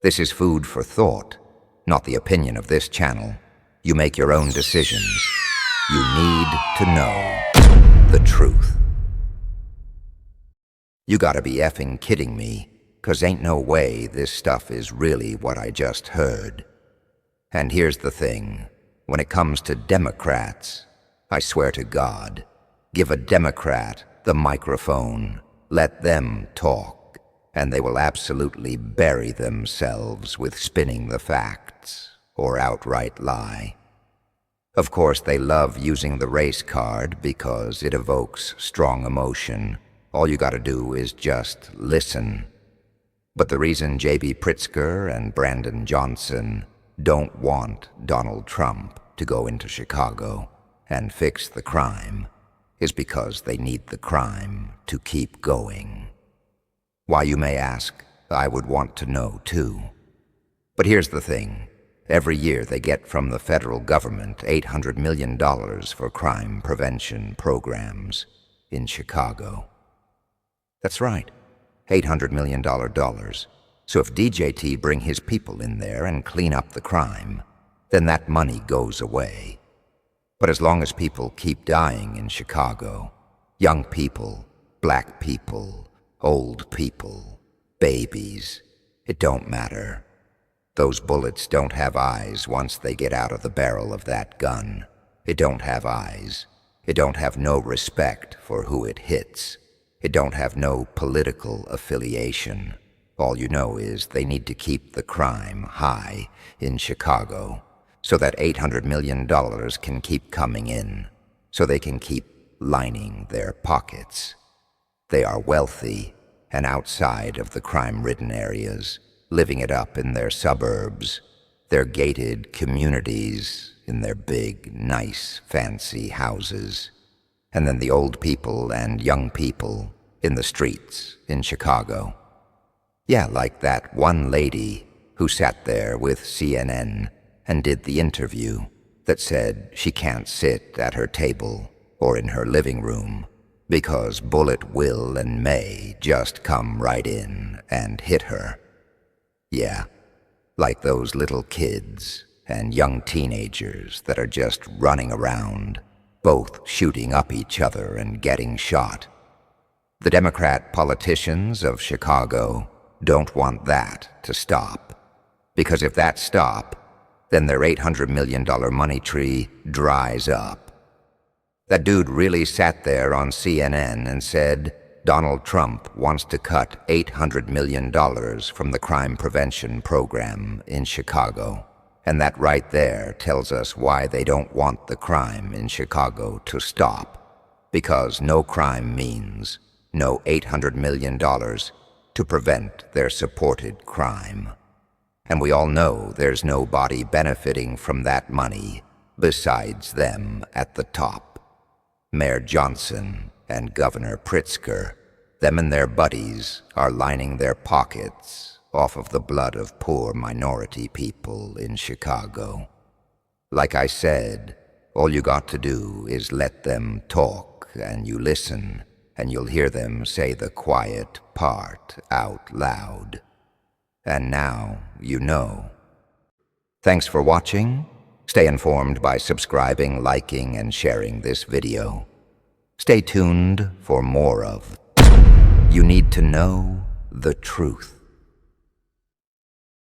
This is food for thought, not the opinion of this channel. You make your own decisions. You need to know the truth. You gotta be effing kidding me, 'cause ain't no way this stuff is really what I just heard. And here's the thing, when it comes to Democrats, I swear to God, give a Democrat the microphone, let them talk, and they will absolutely bury themselves with spinning the facts or outright lie. Of course, they love using the race card because it evokes strong emotion. All you gotta do is just listen. But the reason J.B. Pritzker and Brandon Johnson don't want Donald Trump to go into Chicago and fix the crime is because they need the crime to keep going. Why, you may ask, I would want to know too. But here's the thing. Every year they get from the federal government $800 million for crime prevention programs in Chicago. That's right, $800 million dollars. So if DJT bring his people in there and clean up the crime, then that money goes away. But as long as people keep dying in Chicago, young people, black people, old people, babies, it don't matter. Those bullets don't have eyes once they get out of the barrel of that gun. It don't have eyes. It don't have no respect for who it hits. It don't have no political affiliation. All you know is they need to keep the crime high in Chicago so that $800 million can keep coming in, so they can keep lining their pockets. They are wealthy and outside of the crime-ridden areas, living it up in their suburbs, their gated communities, in their big, nice, fancy houses. And then the old people and young people in the streets in Chicago. Yeah, like that one lady who sat there with CNN and did the interview that said she can't sit at her table or in her living room because Bullet will and may just come right in and hit her. Yeah, like those little kids and young teenagers that are just running around, both shooting up each other and getting shot. The Democrat politicians of Chicago don't want that to stop, because if that stops, then their $800 million money tree dries up. That dude really sat there on CNN and said Donald Trump wants to cut $800 million from the crime prevention program in Chicago. And that right there tells us why they don't want the crime in Chicago to stop. Because no crime means no $800 million to prevent their supported crime. And we all know there's nobody benefiting from that money besides them at the top. Mayor Johnson and Governor Pritzker, them and their buddies are lining their pockets off of the blood of poor minority people in Chicago. Like I said, all you got to do is let them talk and you listen, and you'll hear them say the quiet part out loud. And now you know. Thanks for watching. Stay informed by subscribing, liking, and sharing this video. Stay tuned for more of You Need to Know the Truth.